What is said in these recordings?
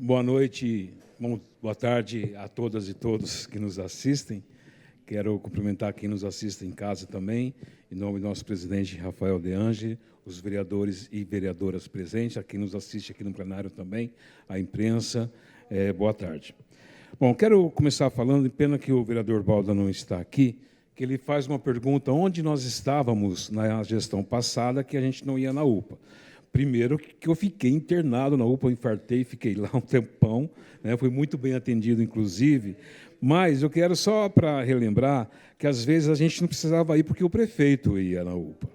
Boa noite, boa tarde a todas e todos que nos assistem. Quero cumprimentar quem nos assiste em casa também, em nome do nosso presidente Rafael De Angeli, os vereadores e vereadoras presentes, a quem nos assiste aqui no plenário também, a imprensa, boa tarde. Bom, quero começar falando, pena que o vereador Balda não está aqui, que ele faz uma pergunta, onde nós estávamos na gestão passada que a gente não ia na UPA. Primeiro, que eu fiquei internado na UPA, eu infartei, fiquei lá um tempão, né, fui muito bem atendido, inclusive, mas eu quero só para relembrar que, às vezes, a gente não precisava ir porque o prefeito ia na UPA.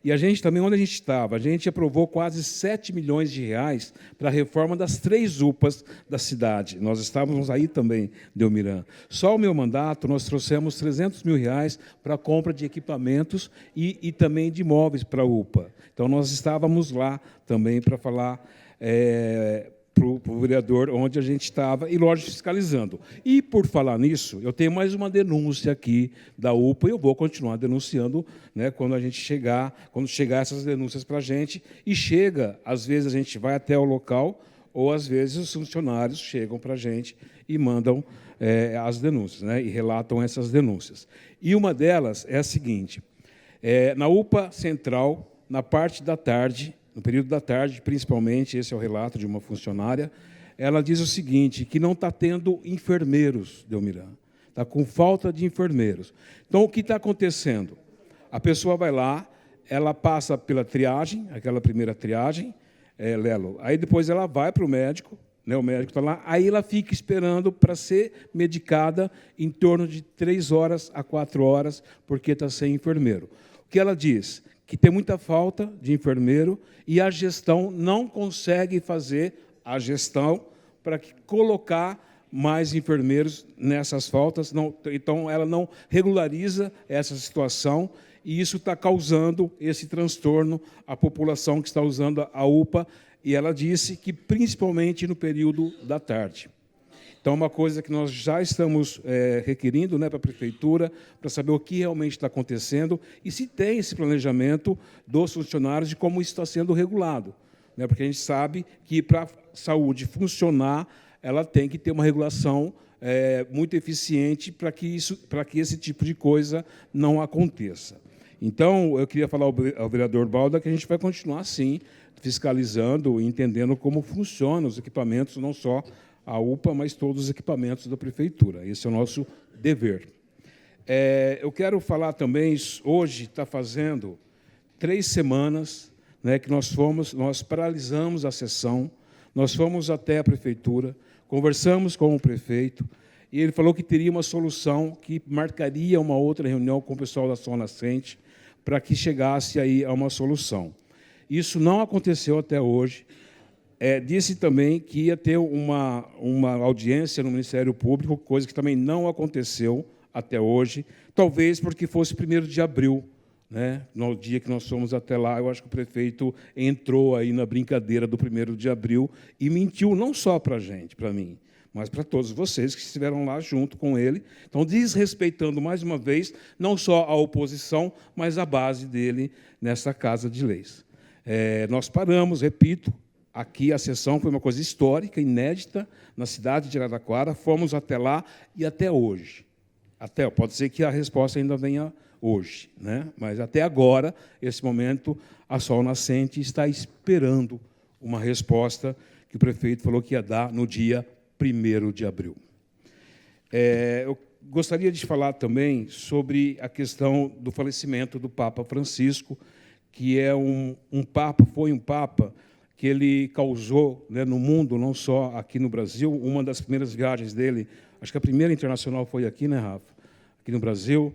E a gente também, onde a gente estava, a gente aprovou quase 7 milhões de reais para a reforma das 3 UPAs da cidade. Nós estávamos aí também, Delmiran. Só o meu mandato, nós trouxemos 300 mil reais para a compra de equipamentos e também de imóveis para a UPA. Então, nós estávamos lá também para falar para o vereador onde a gente estava, e, lógico, fiscalizando. E, por falar nisso, eu tenho mais uma denúncia aqui da UPA, e eu vou continuar denunciando, né, quando chegar essas denúncias para a gente, e chega, às vezes a gente vai até o local, ou às vezes os funcionários chegam para a gente e mandam as denúncias, né, e relatam essas denúncias. E uma delas é a seguinte, na UPA Central, na parte da tarde, no período da tarde, principalmente, esse é o relato de uma funcionária, ela diz o seguinte, que não está tendo enfermeiros, Delmiran, está com falta de enfermeiros. Então, o que está acontecendo? A pessoa vai lá, ela passa pela triagem, aquela primeira triagem, Lelo, aí depois ela vai para o médico, né, o médico está lá, aí ela fica esperando para ser medicada em torno de 3 horas a 4 horas, porque está sem enfermeiro. O que ela diz? Que tem muita falta de enfermeiro e a gestão não consegue fazer a gestão para colocar mais enfermeiros nessas faltas. Não, então, ela não regulariza essa situação e isso está causando esse transtorno à população que está usando a UPA, e ela disse que principalmente no período da tarde. Então, é uma coisa que nós já estamos requerindo, né, para a Prefeitura, para saber o que realmente está acontecendo e se tem esse planejamento dos funcionários de como isso está sendo regulado. Né, porque a gente sabe que, para a saúde funcionar, ela tem que ter uma regulação muito eficiente para que esse tipo de coisa não aconteça. Então, eu queria falar ao vereador Balda que a gente vai continuar, sim, fiscalizando e entendendo como funcionam os equipamentos, não só a UPA, mas todos os equipamentos da Prefeitura. Esse é o nosso dever. Eu quero falar também, hoje está fazendo 3 semanas, né, que nós paralisamos a sessão, nós fomos até a Prefeitura, conversamos com o prefeito, e ele falou que teria uma solução, que marcaria uma outra reunião com o pessoal da Sol Nascente, para que chegasse aí a uma solução. Isso não aconteceu até hoje. Disse também que ia ter uma audiência no Ministério Público, coisa que também não aconteceu até hoje, talvez porque fosse 1º de abril, né? No dia que nós fomos até lá, eu acho que o prefeito entrou aí na brincadeira do 1º de abril e mentiu não só para a gente, para mim, mas para todos vocês que estiveram lá junto com ele. Então, desrespeitando, mais uma vez, não só a oposição, mas a base dele nessa Casa de Leis. Nós paramos, repito, aqui a sessão foi uma coisa histórica, inédita, na cidade de Araraquara, fomos até lá e até hoje. Pode ser que a resposta ainda venha hoje, né? Mas até agora, esse momento, a Sol Nascente está esperando uma resposta que o prefeito falou que ia dar no dia 1º de abril. Eu gostaria de falar também sobre a questão do falecimento do Papa Francisco, que é foi um Papa que ele causou, né, no mundo, não só aqui no Brasil. Uma das primeiras viagens dele, acho que a primeira internacional foi aqui, né, Rafa? Aqui no Brasil.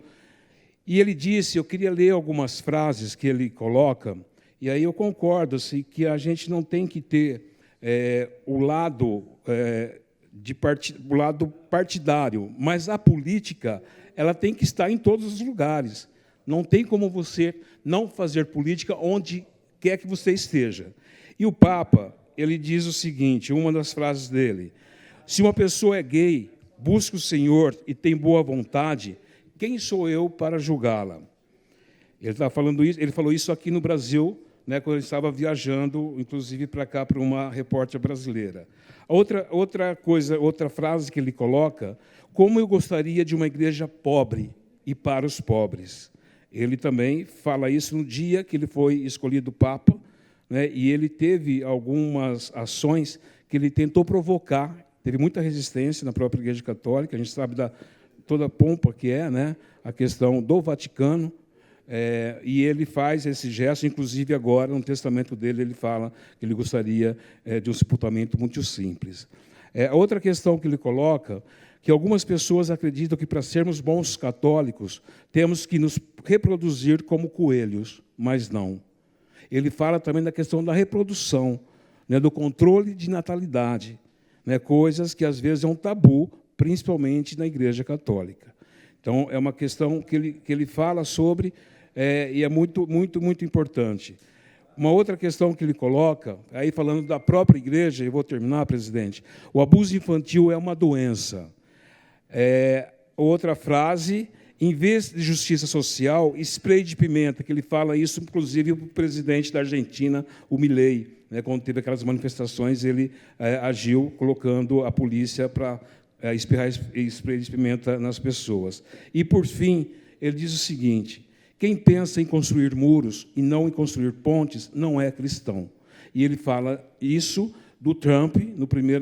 E ele disse, eu queria ler algumas frases que ele coloca, e aí eu concordo assim, que a gente não tem que ter o lado partidário, mas a política ela tem que estar em todos os lugares. Não tem como você não fazer política onde quer que você esteja. E o Papa, ele diz o seguinte, uma das frases dele, se uma pessoa é gay, busca o Senhor e tem boa vontade, quem sou eu para julgá-la? Ele falou isso aqui no Brasil, né, quando ele estava viajando, inclusive para cá, para uma repórter brasileira. Outra frase que ele coloca: como eu gostaria de uma igreja pobre e para os pobres. Ele também fala isso no dia que ele foi escolhido Papa, né, e ele teve algumas ações que ele tentou provocar, teve muita resistência na própria Igreja Católica, a gente sabe da toda a pompa que é, né, a questão do Vaticano, e ele faz esse gesto, inclusive agora, no testamento dele, ele fala que ele gostaria de um sepultamento muito simples. Outra questão que ele coloca, que algumas pessoas acreditam que, para sermos bons católicos, temos que nos reproduzir como coelhos, mas não. Ele fala também da questão da reprodução, né, do controle de natalidade, né, coisas que, às vezes, é um tabu, principalmente na Igreja Católica. Então, é uma questão que ele fala sobre, e é muito, muito, muito importante. Uma outra questão que ele coloca, aí falando da própria igreja, e vou terminar, presidente, o abuso infantil é uma doença. Outra frase: em vez de justiça social, spray de pimenta, que ele fala isso, inclusive, para o presidente da Argentina, o Milei, né, quando teve aquelas manifestações, ele agiu colocando a polícia para espirrar spray de pimenta nas pessoas. E, por fim, ele diz o seguinte: quem pensa em construir muros e não em construir pontes não é cristão. E ele fala isso do Trump,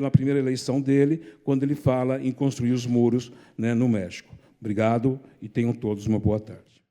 na primeira eleição dele, quando ele fala em construir os muros, né, no México. Obrigado e tenham todos uma boa tarde.